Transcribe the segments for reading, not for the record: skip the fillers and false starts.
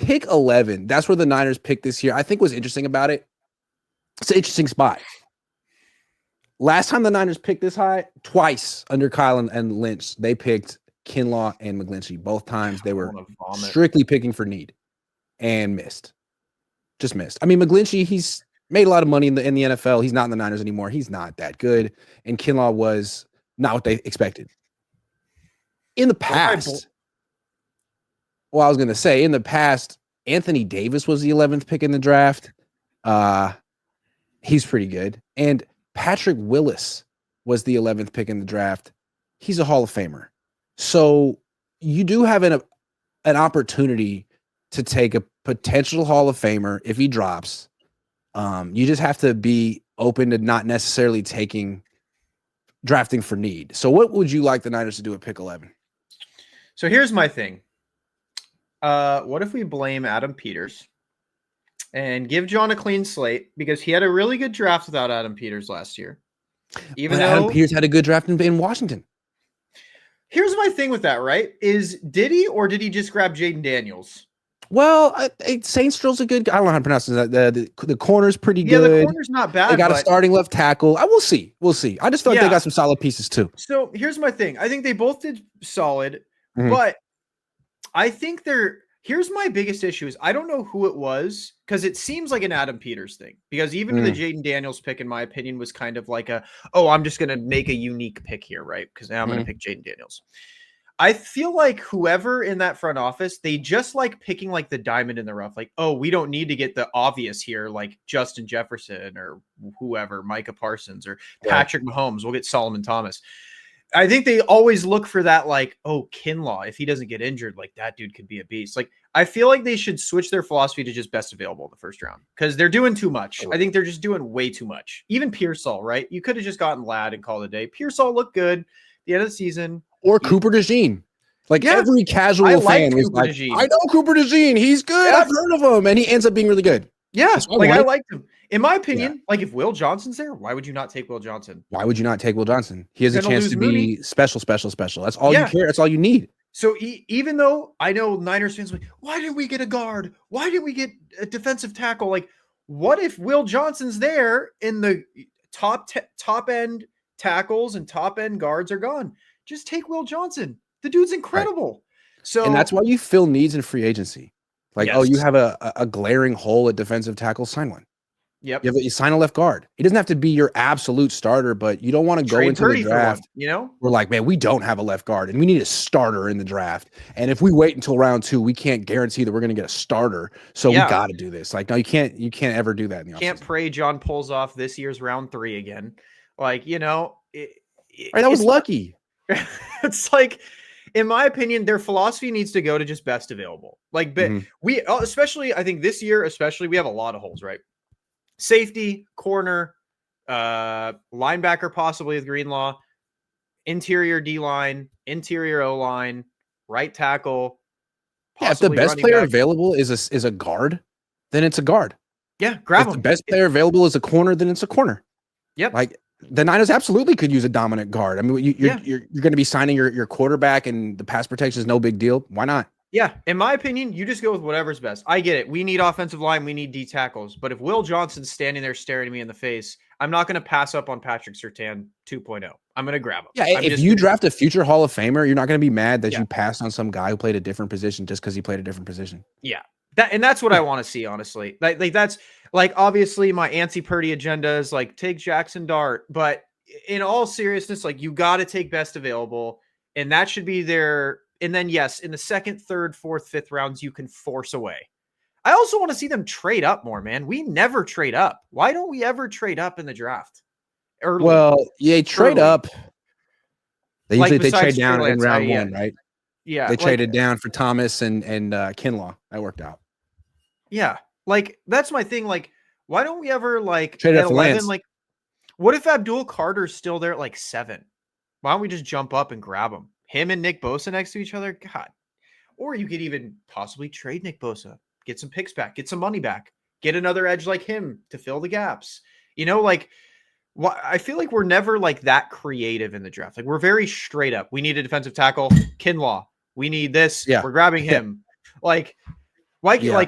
pick 11, that's where the Niners picked this year. I think what's interesting about it, it's an interesting spot. Last time the Niners picked this high, twice under Kyle and Lynch, they picked Kinlaw and McGlinchey. Both times they were strictly picking for need and missed. Just missed. I mean, McGlinchey, he's made a lot of money in the NFL. He's not in the Niners anymore. He's not that good. And Kinlaw was not what they expected. In the past, well, I was going to say, in the past, Anthony Davis was the 11th pick in the draft. He's pretty good. And Patrick Willis was the 11th pick in the draft. He's a Hall of Famer. So you do have an opportunity to take a potential Hall of Famer if he drops. You just have to be open to not necessarily drafting for need. So what would you like the Niners to do at pick 11? So here's my thing. What if we blame Adam Peters and give John a clean slate, because he had a really good draft without Adam Peters last year. Even though Adam Peters had a good draft in Washington. Here's my thing with that, right? Did he just grab Jaden Daniels? Well, Saintstro's a good guy. I don't know how to pronounce that. The corner's pretty good. Yeah, the corner's not bad. They got a starting left tackle. We'll see. I just feel like they got some solid pieces too. So here's my thing. I think they both did solid, but I think here's my biggest issue is I don't know who it was, because it seems like an Adam Peters thing. Because even the Jaden Daniels pick, in my opinion, was kind of like I'm just going to make a unique pick here, right? Because now I'm going to pick Jaden Daniels. I feel like whoever in that front office, they just like picking like the diamond in the rough. Like, we don't need to get the obvious here, like Justin Jefferson or whoever, Micah Parsons or Patrick Mahomes. We'll get Solomon Thomas. I think they always look for that, like, Kinlaw, if he doesn't get injured, like that dude could be a beast. Like, I feel like they should switch their philosophy to just best available in the first round, because they're doing too much. I think they're just doing way too much. Even Pearsall, right? You could have just gotten Ladd and called it a day. Pearsall looked good at the end of the season. Or Cooper DeJean. Like every casual fan was like, I know Cooper DeJean. He's good. I've heard of him. And he ends up being really good. Yeah. I liked him. In my opinion, like if Will Johnson's there, why would you not take Will Johnson? Why would you not take Will Johnson? He has a chance to be special. That's all you care. That's all you need. So even though I know Niners fans are like, why didn't we get a guard? Why didn't we get a defensive tackle? Like, what if Will Johnson's there and the top end tackles and top end guards are gone? Just take Will Johnson. The dude's incredible. Right. So, and that's why you fill needs in free agency. Like, you have a glaring hole at defensive tackle, sign one. Yep. You sign a left guard. It doesn't have to be your absolute starter, but you don't want to go into the draft. We're like, man, we don't have a left guard and we need a starter in the draft. And if we wait until round 2, we can't guarantee that we're going to get a starter. So we got to do this. Like, no, you can't ever do that in the offseason. Can't pray John pulls off this year's round 3 again. Like, that was lucky. It's like, in my opinion, their philosophy needs to go to just best available. Like, we, especially, I think this year, we have a lot of holes, right? Safety, corner, linebacker, possibly with Greenlaw, interior D-line, interior O-line, right tackle. Yeah, if the best player available is a guard, then it's a guard. Yeah, grab him. If the best player available is a corner, then it's a corner. Yep. Like, the Niners absolutely could use a dominant guard. I mean, you're going to be signing your quarterback, and the pass protection is no big deal. Why not? Yeah, in my opinion, you just go with whatever's best. I get it. We need offensive line. We need D tackles. But if Will Johnson's standing there staring at me in the face, I'm not going to pass up on Patrick Surtain 2.0. I'm going to grab him. Yeah, if you draft a future Hall of Famer, you're not going to be mad that you passed on some guy who played a different position just because he played a different position. Yeah, that's what I want to see, honestly. Like that's like, obviously my Antsy Purdy agenda is like take Jackson Dart, but in all seriousness, like you got to take best available, and that should be their. And then, yes, in the second, third, fourth, fifth rounds, you can force away. I also want to see them trade up more, man. We never trade up. Why don't we ever trade up in the draft? Early. Well, yeah, trade up. They usually trade down in round 1, right? Yeah. They traded down for Thomas and Kinlaw. That worked out. Yeah. Like, that's my thing. Like, why don't we ever, like, trade at 11, like, what if Abdul Carter's still there at, like, 7? Why don't we just jump up and grab him? Him and Nick Bosa next to each other? God. Or you could even possibly trade Nick Bosa, get some picks back, get some money back, get another edge like him to fill the gaps. Like, I feel like we're never like that creative in the draft. Like, we're very straight up. We need a defensive tackle, Kinlaw. We need this. Yeah. We're grabbing him. Like, Yeah.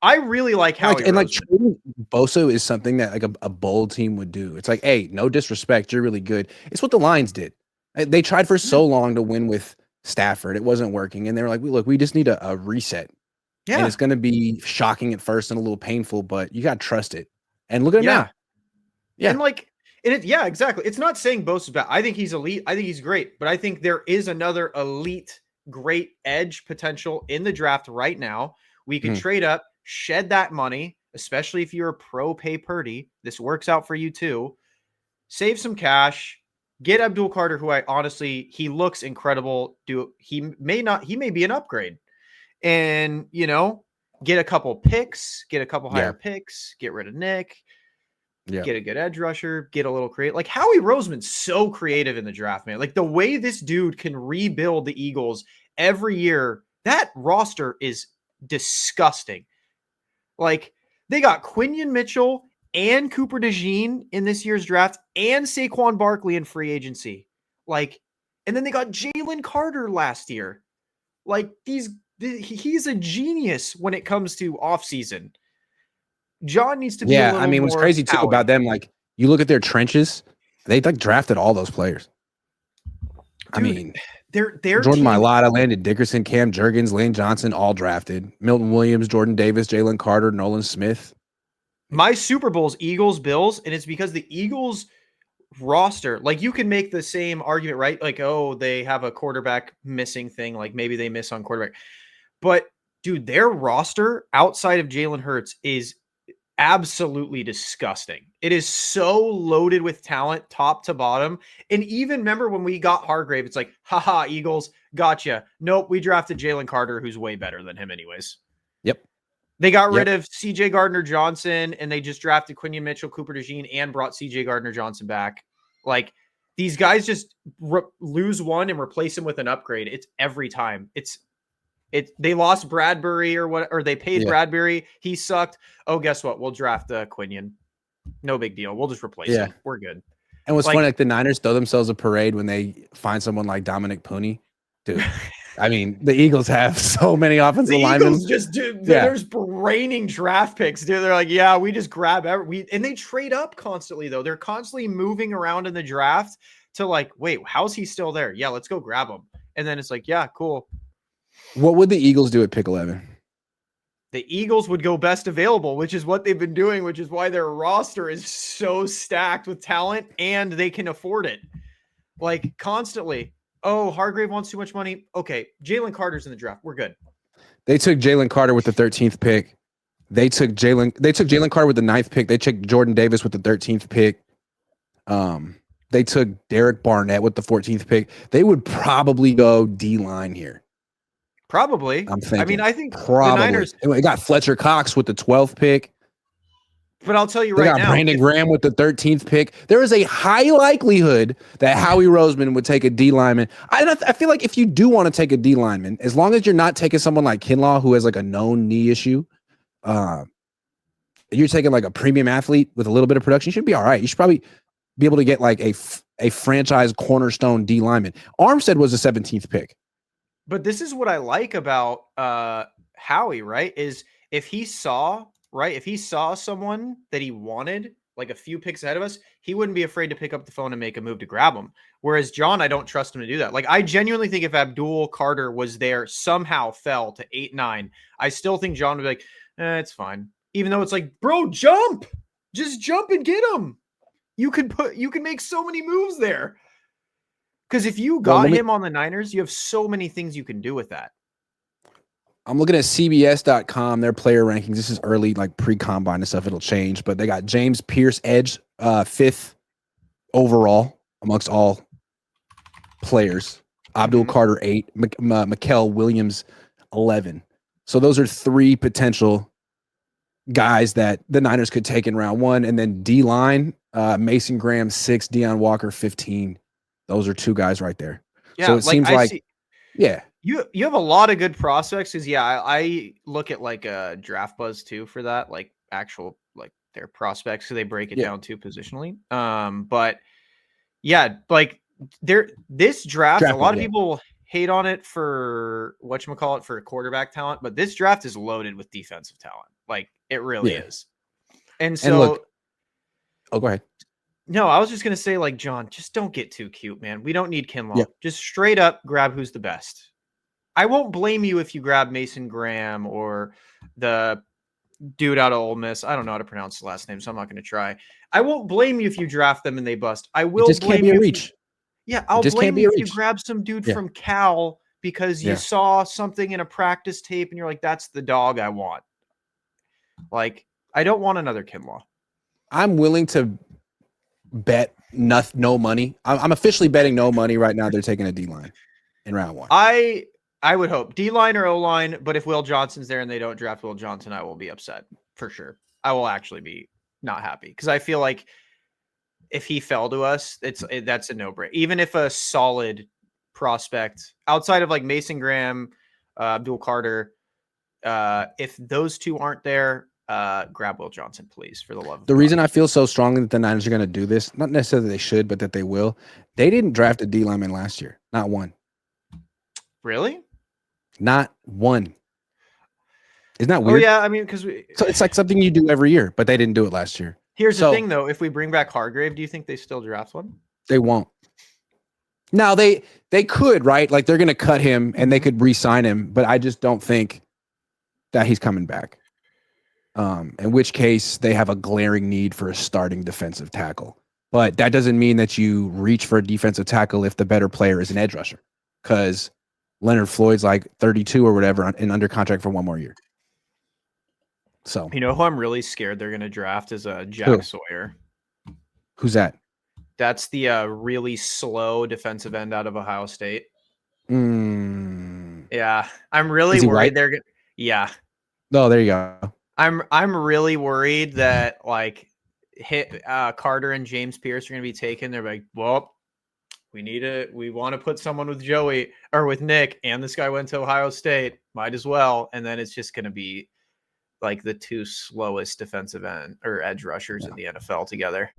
I really like Howie Roseman. Trading Bosa is something that like a bold team would do. It's like, hey, no disrespect, you're really good. It's what the Lions did. They tried for so long to win with Stafford. It wasn't working. And they were like, look, we just need a reset. And it's going to be shocking at first and a little painful, but you got to trust it. And look at him now. Yeah. And yeah, exactly. It's not saying Bosa's bad. I think he's elite. I think he's great. But I think there is another elite, great edge potential in the draft right now. We could trade up, shed that money, especially if you're a pro pay Purdy. This works out for you too. Save some cash. Get Abdul Carter, who he looks incredible. He may be an upgrade. And, get a couple picks, get a couple higher picks, get rid of Nick, get a good edge rusher, get a little creative. Like Howie Roseman's so creative in the draft, man. Like the way this dude can rebuild the Eagles every year, that roster is disgusting. Like they got Quinion Mitchell and Cooper DeJean in this year's draft and Saquon Barkley in free agency. And then they got Jalen Carter last year. Like he's a genius when it comes to offseason. John needs to be a little more what's crazy too about them, like you look at their trenches, they like drafted all those players. Dude, they're Jordan Mailata, Landon Dickerson, Cam Jurgens, Lane Johnson, all drafted. Milton Williams, Jordan Davis, Jalen Carter, Nolan Smith. My Super Bowl's Eagles, Bills, and it's because the Eagles roster, like you can make the same argument, right? Like, oh, they have a quarterback missing thing. Like maybe they miss on quarterback. But dude, their roster outside of Jalen Hurts is absolutely disgusting. It is so loaded with talent, top to bottom. And even remember when we got Hargrave, it's like, haha, Eagles, gotcha. Nope, we drafted Jalen Carter, who's way better than him anyways. Yep. They got rid of CJ Gardner-Johnson, and they just drafted Quinion Mitchell, Cooper DeJean, and brought CJ Gardner-Johnson back. Like, these guys just lose one and replace him with an upgrade. It's every time. They lost Bradbury or they paid Bradbury. He sucked. Oh, guess what? We'll draft Quinion. No big deal. We'll just replace him. We're good. And what's funny, like the Niners throw themselves a parade when they find someone like Dominic Pooney. Dude, I mean, the Eagles have so many offensive linemen. Eagles just there's raining draft picks, dude. They're like, yeah, we just grab and they trade up constantly though. They're constantly moving around in the draft to like, wait, how's he still there? Yeah, let's go grab him. And then it's like, yeah, cool. What would the Eagles do at pick 11? The Eagles would go best available, which is what they've been doing, which is why their roster is so stacked with talent and they can afford it. Like constantly. Oh, Hargrave wants too much money. Okay, Jalen Carter's in the draft. We're good. They took Jalen Carter with the 13th pick. They took Jalen Carter with the 9th pick. They took Jordan Davis with the 13th pick. They took Derek Barnett with the 14th pick. They would probably go D-line here. Probably. I'm thinking. I mean, I think probably. The Niners. They got Fletcher Cox with the 12th pick. But I'll tell you right now. They got Brandon Graham with the 13th pick. There is a high likelihood that Howie Roseman would take a D lineman. I feel like if you do want to take a D lineman, as long as you're not taking someone like Kinlaw who has like a known knee issue, you're taking like a premium athlete with a little bit of production, you should be all right. You should probably be able to get like a franchise cornerstone D lineman. Armstead was the 17th pick. But this is what I like about Howie, right? Is if he saw someone that he wanted, like a few picks ahead of us, he wouldn't be afraid to pick up the phone and make a move to grab him. Whereas John, I don't trust him to do that. Like I genuinely think if Abdul Carter was there, somehow fell to 8-9, I still think John would be like, it's fine. Even though it's like, bro, jump, just jump and get him. You can make so many moves there. Because if you got him on the Niners, you have so many things you can do with that. I'm looking at CBS.com, their player rankings. This is early, like pre-combine and stuff. It'll change, but they got James Pierce, edge, 5th overall amongst all players. Abdul Carter, 8. Mikael Williams, 11. So those are 3 potential guys that the Niners could take in round 1. And then D-line, Mason Graham, 6, Deion Walker, 15. Those are 2 guys right there. Yeah, so it seems like, yeah. You have a lot of good prospects because I look at like a draft buzz too for that, like actual like their prospects, so they break it down too positionally. But yeah, like this draft a lot of people hate on it for whatchamacallit for quarterback talent, but this draft is loaded with defensive talent. Like it really is. And so look, go ahead. No, I was just gonna say, like, John, just don't get too cute, man. We don't need Kinlaw. Yep. Just straight up grab who's the best. I won't blame you if you grab Mason Graham or the dude out of Ole Miss. I don't know how to pronounce the last name, so I'm not going to try. I won't blame you if you draft them and they bust. I will just blame can't be you. a reach. I'll blame you if you reach. grab some dude from Cal because you saw something in a practice tape and you're like, that's the dog I want. Like, I don't want another Kinlaw. I'm willing to bet no money. I'm officially betting no money right now. They're taking a D-line in round 1. I would hope D-line or O-line, but if Will Johnson's there and they don't draft Will Johnson, I will be upset for sure. I will actually be not happy because I feel like if he fell to us, that's a no-brainer. Even if a solid prospect outside of like Mason Graham, Abdul Carter, if those two aren't there, grab Will Johnson, please, for the love of God. Reason I feel so strongly that the Niners are going to do this, not necessarily they should, but that they will. They didn't draft a D lineman last year. Not one. Really? Not one. Isn't that weird? Oh, yeah. I mean, because so it's like something you do every year, but they didn't do it last year. Here's the thing, though. If we bring back Hargrave, do you think they still draft one? They won't. Now, they could, right? Like, they're going to cut him, and they could re-sign him, but I just don't think that he's coming back. In which case, they have a glaring need for a starting defensive tackle. But that doesn't mean that you reach for a defensive tackle if the better player is an edge rusher, because Leonard Floyd's like 32 or whatever and under contract for 1 more year. So, you know who I'm really scared they're going to draft is Jack Sawyer. Who's that? That's the really slow defensive end out of Ohio State. Yeah, I'm really worried they're going. Yeah. Oh, there you go. I'm really worried that like Carter and James Pierce are going to be taken. They're like, well, we want to put someone with Joey or with Nick, and this guy went to Ohio State. Might as well. And then it's just going to be like the 2 slowest defensive end or edge rushers in the NFL together.